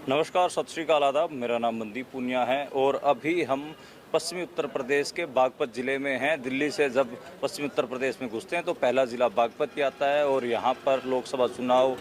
नमस्कार, सत श्री अकाल, आदाब। मेरा नाम मनदीप पूनिया है और अभी हम पश्चिमी उत्तर प्रदेश के बागपत ज़िले में हैं। दिल्ली से जब पश्चिमी उत्तर प्रदेश में घुसते हैं तो पहला ज़िला बागपत ही आता है और यहाँ पर लोकसभा चुनाव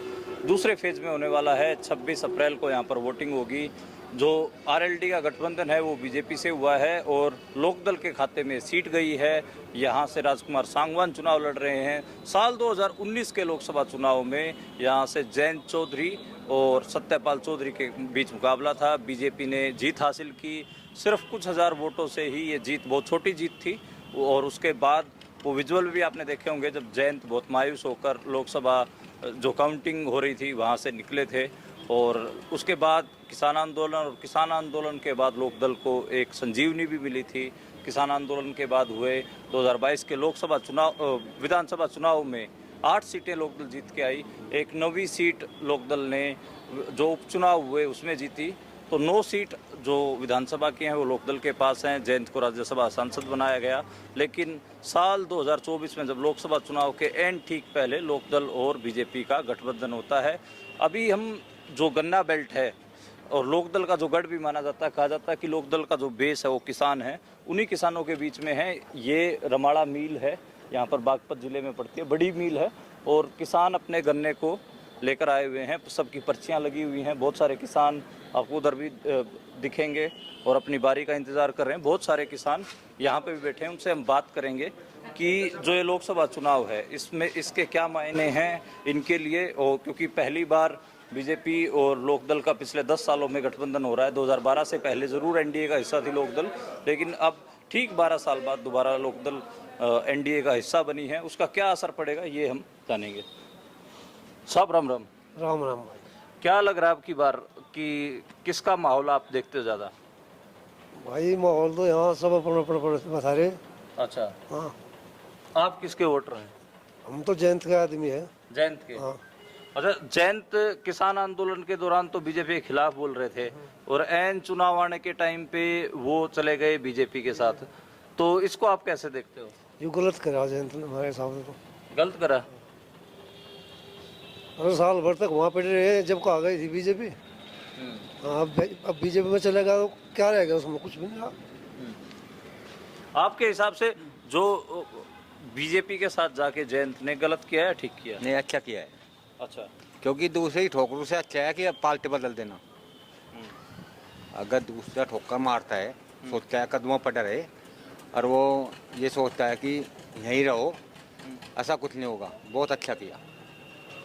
दूसरे फेज़ में होने वाला है। 26 अप्रैल को यहाँ पर वोटिंग होगी। जो आरएलडी का गठबंधन है वो बीजेपी से हुआ है और लोकदल के खाते में सीट गई है। यहाँ से राजकुमार सांगवान चुनाव लड़ रहे हैं। साल 2019 के लोकसभा चुनाव में यहाँ से जयंत चौधरी और सत्यपाल चौधरी के बीच मुकाबला था। बीजेपी ने जीत हासिल की। सिर्फ कुछ हज़ार वोटों से ही ये जीत, बहुत छोटी जीत थी। और उसके बाद वो विजुअल भी आपने देखे होंगे जब जयंत बहुत मायूस होकर लोकसभा जो काउंटिंग हो रही थी वहाँ से निकले थे। और उसके बाद किसान आंदोलन और किसान आंदोलन के बाद लोकदल को एक संजीवनी भी मिली थी। किसान आंदोलन के बाद हुए 2022 के लोकसभा चुनाव विधानसभा चुनाव में 8 सीटें लोकदल जीत के आई। एक 9वीं सीट लोकदल ने जो उपचुनाव हुए उसमें जीती। तो 9 सीट जो विधानसभा की हैं वो लोकदल के पास हैं। जयंत को राज्यसभा सांसद बनाया गया। लेकिन साल 2024 में जब लोकसभा चुनाव के एंड ठीक पहले लोकदल और बीजेपी का गठबंधन होता है। अभी हम जो गन्ना बेल्ट है और लोकदल का जो गढ़ भी माना जाता है, कहा जाता है कि लोकदल का जो बेस है वो किसान है। उन्हीं किसानों के बीच में है। ये रमाड़ा मिल है, यहाँ पर बागपत ज़िले में पड़ती है, बड़ी मिल है। और किसान अपने गन्ने को लेकर आए हुए हैं। सबकी पर्चियाँ लगी हुई हैं। बहुत सारे किसान आपको उधर भी दिखेंगे और अपनी बारी का इंतज़ार कर रहे हैं। बहुत सारे किसान यहाँ पे भी बैठे हैं। उनसे हम बात करेंगे कि जो ये लोकसभा चुनाव है इसमें इसके क्या मायने हैं इनके लिए। और क्योंकि पहली बार बीजेपी और लोकदल का पिछले 10 सालों में गठबंधन हो रहा है। 2012 से पहले ज़रूर एनडीए का हिस्सा थी लोकदल, लेकिन अब ठीक 12 साल बाद दोबारा लोकदल एनडीए का हिस्सा बनी है। उसका क्या असर पड़ेगा ये हम जानेंगे। साहब राम राम। राम राम भाई। क्या लग रहा है आपकी बार कि किसका माहौल आप देखते हो ज़्यादा? भाई माहौल तो यहाँ सब अपने बता रहे। अच्छा, हाँ, आप किसके वोटर हैं? हम तो जयंत के आदमी है। जयंत के? हाँ। अच्छा, जयंत किसान आंदोलन के दौरान तो बीजेपी के खिलाफ बोल रहे थे और एन चुनाव आने के टाइम पे वो चले गए बीजेपी के साथ। तो इसको आप कैसे देखते हो? ये गलत करा जयंत ने हमारे हिसाब से तो। गलत करा? अरे साल भर तक वहाँ पे रहे जब को आ गई थी बीजेपी। हाँ, अब बीजेपी में चलेगा तो क्या रहेगा उसमें? कुछ भी नहीं रहा। आपके हिसाब से जो बीजेपी के साथ जाके जयंत ने गलत किया है ठीक किया? नहीं, अच्छा किया है। अच्छा, क्योंकि दूसरे ठोकरों से अच्छा है कि अब पार्टी बदल देना। अगर दूसरा ठोकर मारता है, सोचता है कदमों पर रहे और वो ये सोचता है कि यहीं रहो, ऐसा कुछ नहीं होगा। बहुत अच्छा किया।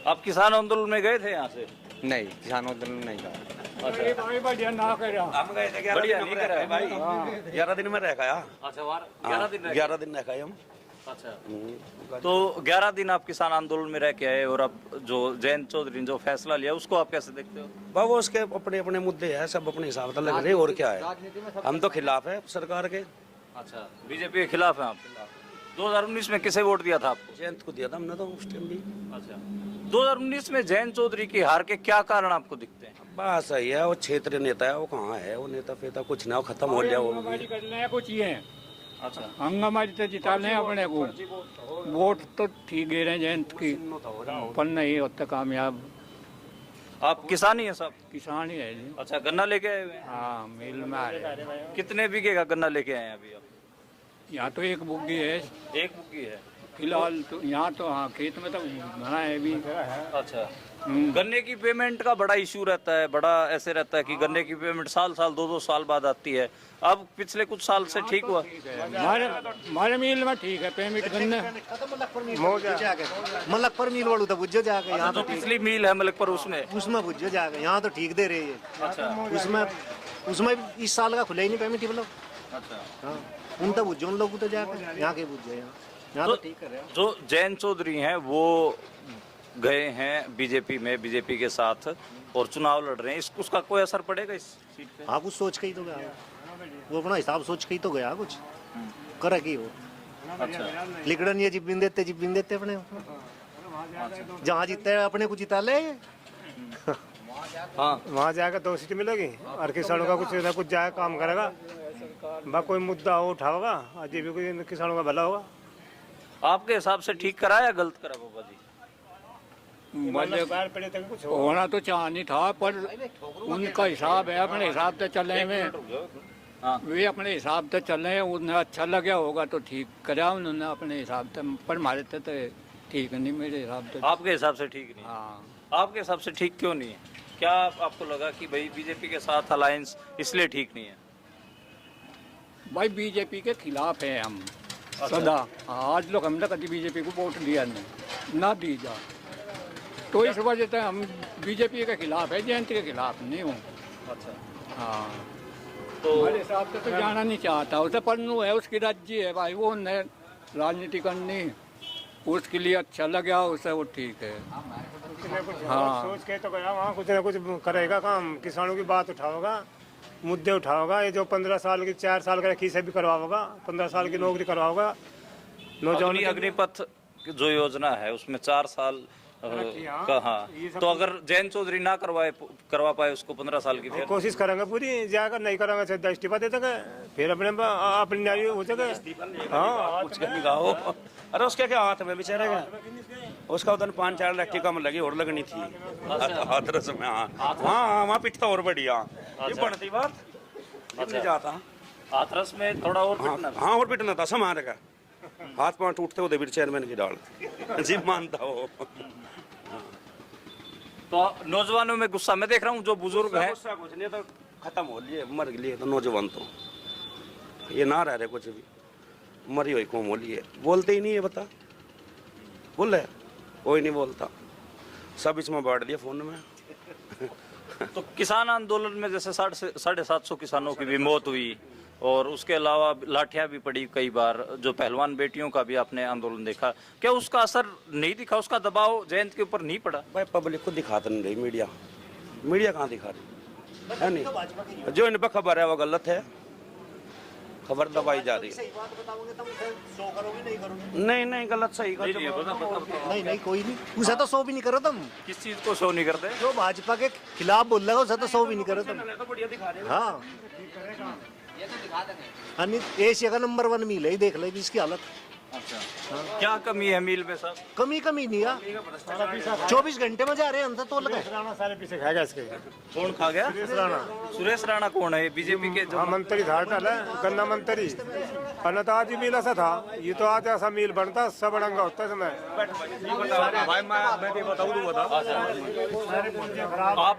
आप किसान आंदोलन में गए थे यहाँ से? नहीं, किसान आंदोलन नहीं कहा। अच्छा, बढ़िया ना करा। हम गए थे बढ़िया नहीं करा है भाई। 11 दिन में रह गया। अच्छा, 11 दिन रह गए? 11 दिन रह गए हम। अच्छा, तो 11 दिन आप किसान आंदोलन में रह के आए और अब जो जयंत चौधरी ने जो फैसला लिया उसको आप कैसे देखते हो? बाबू उसके अपने अपने मुद्दे हैं, सब अपने हिसाब से लग रहे हैं। और क्या है, हम तो खिलाफ है सरकार के। अच्छा, बीजेपी के खिलाफ हैं आप? 2019 में किसे वोट दिया था आपको? जयंत को दिया था हमने तो उस टाइम भी। अच्छा, 2019 में जयंत चौधरी की हार के क्या कारण आपको दिखते हैं? बात सही है, वो क्षेत्रीय नेता है, वो कहाँ है वो नेता फेता? कुछ ना, खत्म हो गया वो भी। करने कुछ ये अच्छा, हंगामारी तो जिता लें अपने को। वोट तो ठीक दे रहे हैं जयंत की, पर नहीं होता कामयाब। आप किसान ही हैं साहब? किसान ही है जी। अच्छा, गन्ना लेके आए हुए हैं? हाँ, मिल में आ रहे हैं। कितने बीघे का गन्ना लेके आए हैं अभी आप? यहाँ तो एक बुग्गी है एक बुग्गी है फिलहाल तो। यहाँ तो हाँ, खेत में तो घना है भी। अच्छा, गन्ने की पेमेंट का बड़ा इशू रहता है। बड़ा ऐसे रहता है कि गन्ने की पेमेंट साल 2-2 साल बाद आती है। अब पिछले कुछ साल से ठीक हुआ? हमारे मिल में ठीक है पेमेंट गन्ने। मलकपुर मिल वालू तो बुझो जाके। यहाँ तो पिछली मिल है मलिकपुर, उसमें बुझो जाके। यहाँ तो ठीक दे रही है। अच्छा, उसमें इस साल का खुला ही नहीं पेमेंट मतलब। अच्छा, हाँ, उन तो बुझो, उन लोग तो जाके यहाँ के बुझे। यहाँ तो ठीक है। जो जयंत चौधरी हैं वो गए हैं बीजेपी में, बीजेपी के साथ और चुनाव लड़ रहे हैं। उसका कोई असर पड़ेगा इस सीट पे? हाँ, कुछ सोच के ही तो गया वो, अपना हिसाब सोच के ही तो गया। कुछ करे की वो। अच्छा, लिकड़न ये जिब्बिन देते अपने। जहाँ जीतते हैं अपने को जिता ले। हाँ, वहाँ जाकर 2 सीट मिलेगी और किसानों का कुछ ना कुछ जाए काम करेगा। बा कोई मुद्दा हो उठाओगा, आज भी कोई किसानों का भला होगा। आपके हिसाब से ठीक करा या गलत करा बाबा जी? मतलब पैर पड़े तक कुछ हो। होना तो चाह नहीं था, पर उनका हिसाब है, अपने हिसाब से चले में वे अपने हिसाब से चले, उन्हें अच्छा लगा होगा तो ठीक करा उन्होंने अपने हिसाब से, पर हमारे तो ठीक नहीं मेरे हिसाब से। आपके हिसाब से ठीक नहीं? हाँ, आपके हिसाब से ठीक क्यों नहीं है? क्या आपको लगा कि भाई बीजेपी के साथ अलायंस इसलिए ठीक नहीं है? भाई बीजेपी के खिलाफ है हम सदा। आज लोग हमने कभी बीजेपी को वोट दिया नहीं, ना दी जा, तो इस वजह से हम बीजेपी के खिलाफ है, जयंत के खिलाफ नहीं हूँ। अच्छा, हाँ, तो हमारे हिसाब से तो जाना नहीं चाहता, उसे पन्नू है, उसकी राज्य है भाई, वो उन्हें राजनीति करनी, उसके लिए अच्छा लगा उसे, वो ठीक है। कुछ न कुछ हाँ। सोच के तो गया वहाँ, कुछ ना कुछ करेगा काम, किसानों की बात उठाओगा, मुद्दे उठाओगा। ये जो 15 साल की 4 साल का रखी से भी करवाओगा, 15 साल की नौकरी करवाओगा नौजवान अग्निपथ जो योजना है उसमें 4 साल का, हाँ, तो अगर जयंत चौधरी ना करवा पाए उसको 15 साल की, फिर कोशिश करेंगे पूरी, जाकर नहीं करेंगे सीधा इस्तीफा दे देंगे, फिर अपनी नारी हो जाएगा। हाँ, कुछ नहीं गाओ। अरे उसके क्या हाथ में बेचारे का, उसका उधर 5-4 लाख की कम लगी और लगनी थी हाथरस में। हाँ हाँ, वहाँ पिटता और बढ़िया ये बनती बात नहीं जाता। हाथरस में थोड़ा और पिटना था। हाँ, और पिटना था समारे का, हाथ पांव टूटते होते चेयरमैन की डाल जी मानता हो। तो नौजवानों में गुस्सा मैं देख रहा हूँ, जो बुजुर्ग हैं गुस्सा कुछ नहीं, तो खत्म हो लिए, मर लिए तो नौजवान तो ये ना रह रहे कुछ भी, मरी हुई कौम हो लिए, बोलते ही नहीं है। बता बोल रहे कोई नहीं बोलता, सब इसमें बांट दिया फोन में। तो किसान आंदोलन में जैसे 750 किसानों की भी मौत हुई, और उसके अलावा लाठियां भी पड़ी कई बार, जो पहलवान बेटियों का भी आपने आंदोलन देखा, क्या उसका असर नहीं दिखा, उसका दबाव जयंत के ऊपर नहीं पड़ा? भाई पब्लिक को दिखाता नहीं रही, मीडिया कहाँ दिखा रही है? नहीं, जो इन पर खबर है वो गलत है, खबर दबाई जा रही है। नहीं गलत सही कर, नहीं कोई नहीं, उसे तो 100 भी नहीं करो तुम। किस चीज को शो नहीं करते? जो भाजपा के खिलाफ बोल रहा है उसे तो 100 भी नहीं करो तुम। हाँ, एशिया का नंबर 1 मील है, देख ले इसकी हालत। अच्छा, क्या कमी है मील में साहब? कमी नहीं है, 24 घंटे में जा रहे हैं हम तो लगे। राणा सारे पीछे खाएगा इसके। कौन खा गया? सुरेश राणा कौन है? बीजेपी के हाँ, मंत्री था, गन्ना मंत्री, और तो आज ही मील ऐसा था, ये तो आज ऐसा मील बनता सब बड़ंगा होता है समय। आप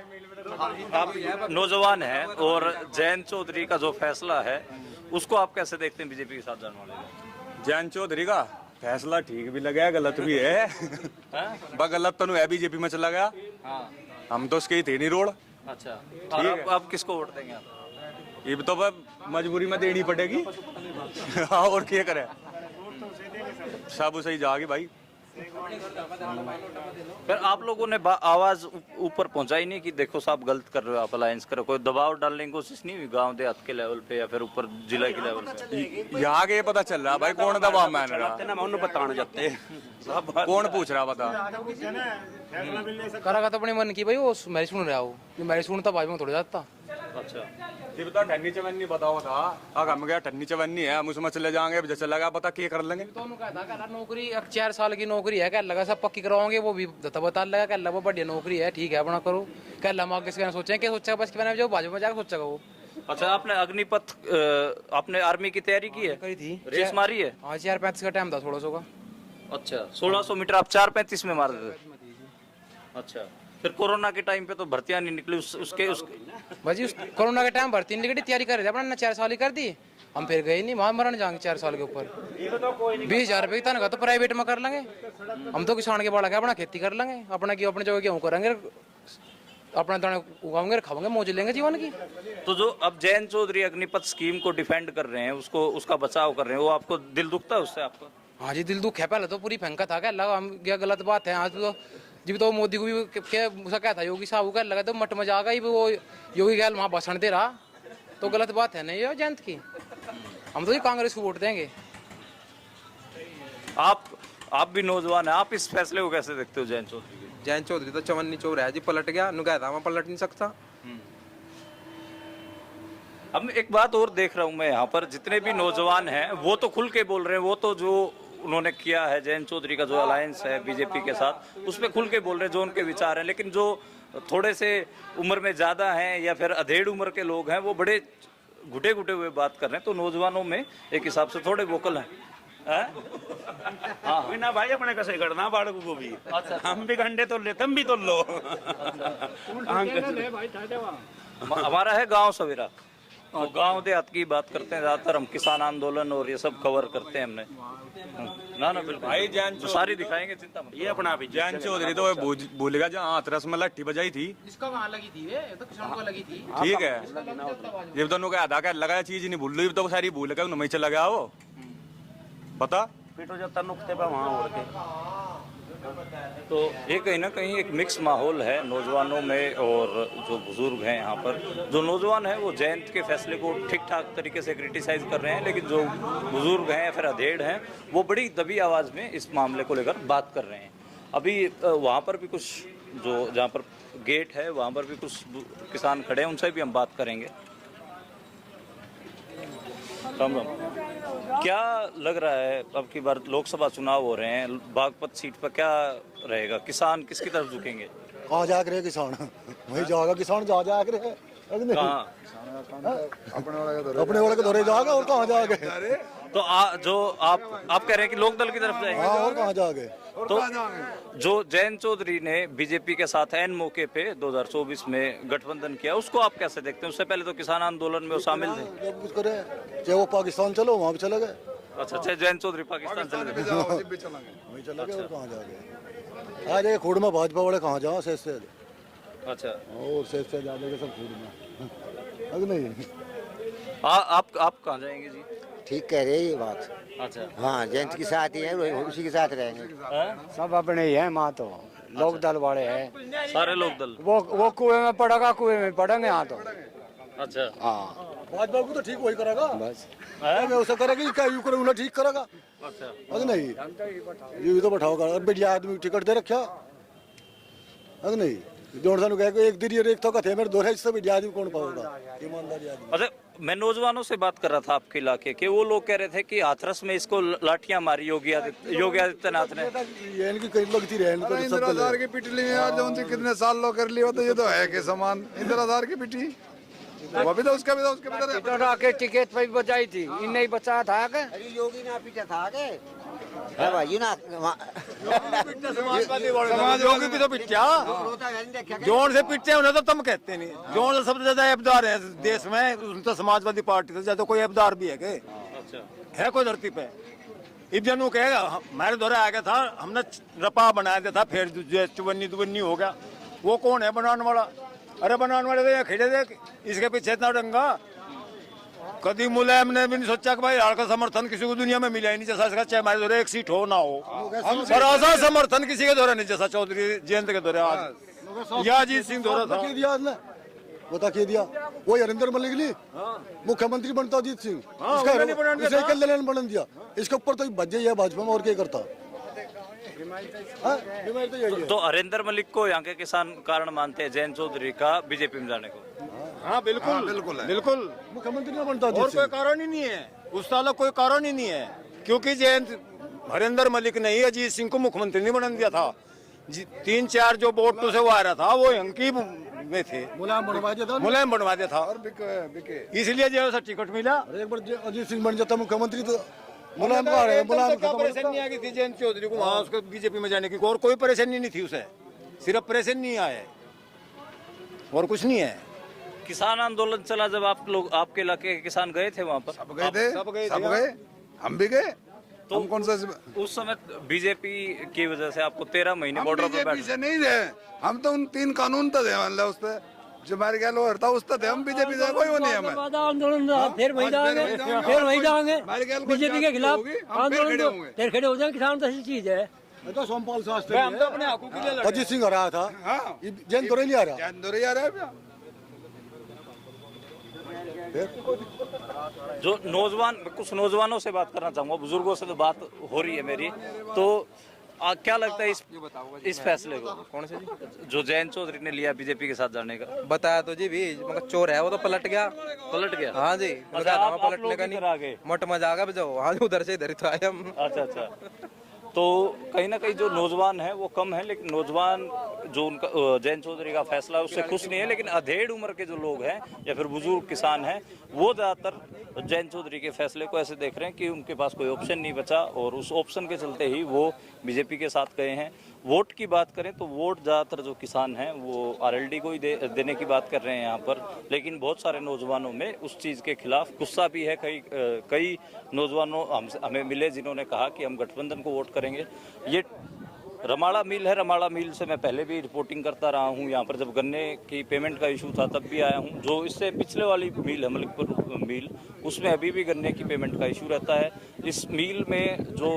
नौजवान हैं, और जयंत चौधरी का जो फैसला है उसको आप कैसे देखते हैं बीजेपी के साथ जाने वाले? जयंत चौधरी का फैसला ठीक भी लगा है, गलत भी है। गलत तो है, बीजेपी में चला गया। हम तो उसके ही थे नहीं रोड। अच्छा, आप किसको वोट देंगे? ये तो मजबूरी में देनी पड़ेगी। हाँ, और क्या करे, सब सही जाएगी भाई। फिर आप लोगों ने आवाज ऊपर पहुंचाई नहीं कि देखो साहब गलत कर रहे हो, आप अलायंस करो? कोई दबाव डालने की कोशिश नहीं हुई गांव देहात के लेवल पे या फिर ऊपर जिला के लेवल पे? यहाँ के पता चल रहा भाई कौन दबाव मान रहा, बताने जाते कौन पूछ रहा बता। करा तो अपने मन की भाई, वो मैं सुन रहा हूँ, मैं सुनता भाई में थोड़ा जाता। अच्छा, ये बता ठन्नी चवन्नी बताओ था, हम गया ठन्नी चवन्नी है, हम उसमें चले जाएंगे, जैसे लगा पता क्या कर लेंगे। दोनों कहता नौकरी 4 साल की नौकरी है, कह लगा सब पक्की करवाओगे, वो भी बता लगा, कह लगा बढ़िया नौकरी है, ठीक है अपना करो, कह लगा आगे सोचे क्या सोचा, बस के जो भाजपा में जाकर सोचेगा वो। अच्छा, आपने अग्निपथ आपने आर्मी की तैयारी की है? करी थी, रेस मारी है? हाँ, 4:35 का टाइम था, 1600 का। अच्छा, 1600 मीटर आप 4:35 में मार देते? अच्छा, फिर कोरोना के टाइम पे तो भर्तियां नहीं निकली, उसके भाजी उस कोरोना के टाइम भर्ती नहीं निकली, तैयारी कर रहे थे अपना, 4 साल ही कर दी, हम फिर गए नहीं, वहाँ मरने जाएंगे 4 साल के ऊपर। 20,000 रुपये की तनख्वाह तो प्राइवेट में कर लेंगे हम, तो किसान के बाड़ा के अपना खेती कर लेंगे, अपना की अपने जगह गेहूँ करेंगे, अपना दाने उगाएंगे, खाएंगे, मौज लेंगे जीवन की। तो जो अब जयंत चौधरी अग्निपथ स्कीम को डिफेंड कर रहे हैं, उसका बचाव कर रहे हैं, वो आपको दिल दुखता है उससे आपको? हाँ जी, दिल दुख है, पहले तो पूरी फेंका था, क्या लगा हम क्या गलत बात है। आज तो जब तो मोदी को भी क्या था, योगी साहब का लगा तो मट मजा आ गई, वो योगी गैल वहाँ भाषण दे रहा, तो गलत बात है नहीं ये जयंत की। हम तो ये कांग्रेस को वोट देंगे। आप भी नौजवान है, आप इस फैसले को कैसे देखते हो जयंत चौधरी के? जयंत चौधरी तो चवन्नी चोर है जी, पलट गया, नुका था मैं पलट नहीं सकता। अब एक बात और देख रहा हूँ मैं यहाँ पर, जितने भी नौजवान हैं वो तो खुल के बोल रहे हैं, वो तो जो उन्होंने किया है, जयंत चौधरी का जो अलायंस है बीजेपी के साथ, उस पर खुल के बोल रहे हैं जो उनके विचार हैं। लेकिन जो थोड़े से उम्र में ज़्यादा हैं या फिर अधेड़ उम्र के लोग हैं, वो बड़े घुटे घुटे हुए बात कर रहे हैं। तो नौजवानों में एक हिसाब से थोड़े वोकल हैं। हाँ ना भाई, अपने कैसे करना बाड़क को भी। हम भी घंटे तो ले, तुम भी तो लो। हमारा है गांव सवेरा, तो गांव देहात की बात करते हैं ज़्यादातर हम। किसान आंदोलन और ये सब कवर करते हैं हमने। ना बिल्कुल भाई जैन सारी दिखाएंगे, चिंता मत। ये अपना भी जैन चौधरी तो भूलेगा जहाँ हाथरस में लट्ठी बजाई थी, इसका वहाँ लगी थी, ये तो किसान को लगी थी। ठीक है। जब दोनों का आधा का लगाया चीज नहीं भूल रही, तो सारी भूल गया, उन्हें चला गया वो पता पीटो जाता नुकते पे वहाँ उड़ के। तो ये कहीं ना कहीं एक मिक्स माहौल है नौजवानों में। और जो बुजुर्ग हैं यहाँ पर, जो नौजवान हैं वो जयंत के फैसले को ठीक ठाक तरीके से क्रिटिसाइज कर रहे हैं, लेकिन जो बुजुर्ग हैं या फिर अधेड़ हैं वो बड़ी दबी आवाज़ में इस मामले को लेकर बात कर रहे हैं। अभी वहाँ पर भी कुछ, जो जहाँ पर गेट है वहाँ पर भी कुछ किसान खड़े हैं, उनसे भी हम बात करेंगे। राम राम। क्या लग रहा है अब की बार लोकसभा चुनाव हो रहे हैं, बागपत सीट पर क्या रहेगा? किसान किसकी तरफ झुकेंगे? कहाँ जा रहे किसान? वही जाएगा किसान, जा रहे हैं कहाँ? अपने वाले के दौरे जाएगा, और कहाँ जाओगे? तो जो आप कह रहे हैं कि लोकदल की तरफ जाएंगे? हाँ, और कहाँ जाओगे? तो जो जयंत चौधरी ने बीजेपी के साथ एन मौके पे 2024 में गठबंधन किया, उसको आप कैसे देखते हैं? उससे पहले तो किसान आंदोलन में वो शामिल थे। जब कुछ करे, चाहे वो पाकिस्तान चलो, वहाँ भी चले गए। अच्छा, जयंत चौधरी पाकिस्तान चले गए, वही चले गए, और कहाँ जाओगे? आज एक खूड़ में भाजपा वाले कहाँ जाओ से? अच्छा, और से जाने सब खूड़ में, अगर नहीं। आप कहाँ जाएंगे जी? ठीक कह रहे हैं ये बात। अच्छा, हाँ, जयंत के साथ ही है, उसी के साथ रहेंगे। सब अपने ही है, माँ तो लोक दल वाले हैं, सारे लोक दल। वो कुएं में पड़ेगा, कुएं में पड़ेंगे यहाँ तो। अच्छा, हाँ, भाजपा को तो ठीक वही करेगा, बस उसे करेगा, क्या यू करे, उन्हें ठीक करेगा। अच्छा, अगर नहीं ये भी तो बैठाओगा, और बढ़िया आदमी टिकट दे रखा, अगर नहीं जोड़ सानू कह के एक दिन एक तो कथे मेरे दो है, इससे बढ़िया आदमी कौन पाएगा? ईमानदारी आदमी। अच्छा, मैं नौजवानों से बात कर रहा था आपके इलाके के, वो लोग कह रहे थे कि हाथरस में इसको लाठियां मारी योगी आदित्यनाथ ने। ये इनकी कई लगती रहे, इनको तो सब इंदिरा हजार की पिटली में आज उनसे कितने साल लोग कर लिए, तो ये तो है के समान इंदिरा हजार की पिटी। वो भी तो उसका भी तो उसके के टिकट पे बचाई थी, इन नहीं बचा था के योगी ना पीछा था के भाई ना समाज योगी भी तो पिटा जोड़ से पिटते उन्हें तो तुम कहते नहीं। जोड़ से सबसे ज्यादा अबदार है देश में, उन तो समाजवादी पार्टी से ज्यादा कोई अबदार भी है के? अच्छा, है कोई धरती पे? इब जनू कहेगा हमारे दौरे आ गया था, हमने रपा बनाया दिया था, फिर चुवन्नी हो गया। वो कौन है बनाने वाला? अरे बनाने वाले तो ये खड़े थे, इसके पीछे इतना डंगा। कभी मुलायम ने भी नहीं सोचा कि भाई हाल का समर्थन किसी को दुनिया में मिला ही नहीं, जैसा इसका चाहे हमारे दौरे एक सीट हो ना हो, पर ऐसा समर्थन किसी के दौरे नहीं जैसा चौधरी जयंत के दौरे आज या अजीत सिंह दौरा था। बता के दिया वो हरिंदर मलिक ने मुख्यमंत्री बनता अजीत सिंह, इसका बन दिया, इसके ऊपर तो बजे है भाजपा में, और क्या करता? तो हरिंदर मलिक को यहाँ के किसान कारण मानते हैं जयंत चौधरी का बीजेपी में जाने को? हाँ बिल्कुल बिल्कुल, मुख्यमंत्री नहीं बनता और कोई कारण ही नहीं है, उस साल कोई कारण ही नहीं है, क्योंकि जयंत हरिंदर मलिक ने ही अजीत सिंह को मुख्यमंत्री नहीं बना दिया था। 3-4 जो बोर्ड से वो आ रहा था, वो यंकी में थे, मुलायम बनवा दिया था, इसलिए जो टिकट मिला। एक बार अजीत सिंह बन जाता मुख्यमंत्री तो मुलायम का परेशानी नहीं आ गई थी जयंत चौधरी को वहाँ उसको बीजेपी में जाने की, और कोई परेशानी नहीं थी उसे, सिर्फ परेशानी नहीं आए और कुछ नहीं है। किसान आंदोलन चला जब आप लोग, आपके इलाके के किसान गए थे वहाँ पर? सब गए, हम भी गए। तो हम कौन सा उस समय बीजेपी की वजह से आपको 13 महीने बॉर्डर पर बैठे नहीं रहे, हम तो उन 3 कानून तो थे मतलब उस पर जो हमारे क्या लोग था उस थे, हम बीजेपी से कोई वो नहीं हमें आंदोलन फिर वही जाएंगे बीजेपी के खिलाफ आंदोलन, फिर खड़े हो जाएंगे। किसान तो ऐसी चीज है, तो सोमपाल शास्त्री हम तो अपने हकों के लिए अजीत सिंह आ रहा था, जयंत दौरे नहीं आ रहा, जयंत दौरे आ रहा है। जो नौजवान, कुछ नौजवानों से बात करना चाहूँगा, बुजुर्गों से तो बात हो रही है मेरी, तो क्या लगता है इस फैसले को, कौन से जी? जो जयंत चौधरी ने लिया बीजेपी के साथ जाने का? बताया तो जी भी, मगर चोर है वो तो पलट गया। हाँ जी, अच्छा, आप पलटने लोग का इधर आ गए। मोट मजा आ गया जो, हाँ उधर से इधर तो आए हम। अच्छा, तो कहीं ना कहीं जो नौजवान है वो कम है, लेकिन नौजवान जो उनका जयंत चौधरी का फैसला है उससे खुश नहीं है, लेकिन अधेड़ उम्र के जो लोग हैं या फिर बुजुर्ग किसान हैं वो ज़्यादातर जयंत चौधरी के फैसले को ऐसे देख रहे हैं कि उनके पास कोई ऑप्शन नहीं बचा और उस ऑप्शन के चलते ही वो बीजेपी के साथ गए हैं। वोट की बात करें तो वोट ज़्यादातर जो किसान हैं वो आरएलडी को ही देने की बात कर रहे हैं यहाँ पर, लेकिन बहुत सारे नौजवानों में उस चीज़ के खिलाफ गुस्सा भी है। कई नौजवानों हमें मिले जिन्होंने कहा कि हम गठबंधन को वोट करेंगे। ये रमाड़ा मिल है, रमाड़ा मिल से मैं पहले भी रिपोर्टिंग करता रहा हूँ। यहाँ पर जब गन्ने की पेमेंट का इशू था तब भी आया हूँ। जो इससे पिछले वाली मिल है मलिकपुर मिल, उसमें अभी भी गन्ने की पेमेंट का इशू रहता है। इस मिल में जो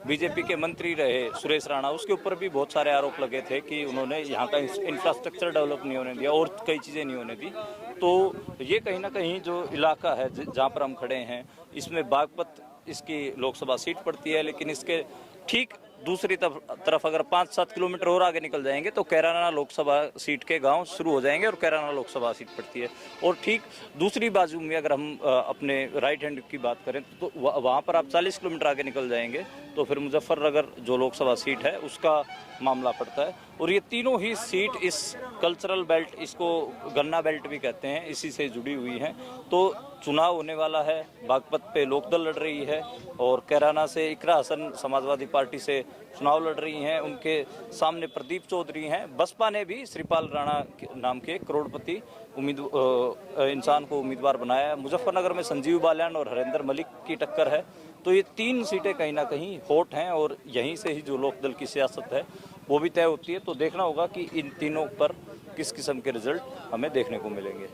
बीजेपी के मंत्री रहे सुरेश राणा, उसके ऊपर भी बहुत सारे आरोप लगे थे कि उन्होंने यहाँ का इंफ्रास्ट्रक्चर डेवलप नहीं होने दिया और कई चीज़ें नहीं होने दी। तो ये कहीं ना कहीं जो इलाका है जहाँ पर हम खड़े हैं, इसमें बागपत इसकी लोकसभा सीट पड़ती है, लेकिन इसके ठीक दूसरी तरफ अगर 5-7 किलोमीटर और आगे निकल जाएंगे तो कैराना लोकसभा सीट के गांव शुरू हो जाएंगे और कैराना लोकसभा सीट पड़ती है। और ठीक दूसरी बाजू में अगर हम अपने राइट हैंड की बात करें तो वहाँ पर आप 40 किलोमीटर आगे निकल जाएंगे तो फिर मुजफ्फरनगर जो लोकसभा सीट है उसका मामला पड़ता है। और ये तीनों ही सीट इस कल्चरल बेल्ट, इसको गन्ना बेल्ट भी कहते हैं, इसी से जुड़ी हुई हैं। तो चुनाव होने वाला है, बागपत पे लोकदल लड़ रही है और कैराना से इकरा हसन समाजवादी पार्टी से चुनाव लड़ रही हैं। उनके सामने प्रदीप चौधरी हैं। बसपा ने भी श्रीपाल राणा नाम के करोड़पति इंसान को उम्मीदवार बनाया है। मुजफ्फरनगर में संजीव बालियान और हरेंद्र मलिक की टक्कर है। तो ये 3 सीटें कहीं ना कहीं हॉट हैं और यहीं से ही जो लोकदल की सियासत है वो भी तय होती है। तो देखना होगा कि इन तीनों पर किस किस्म के रिजल्ट हमें देखने को मिलेंगे।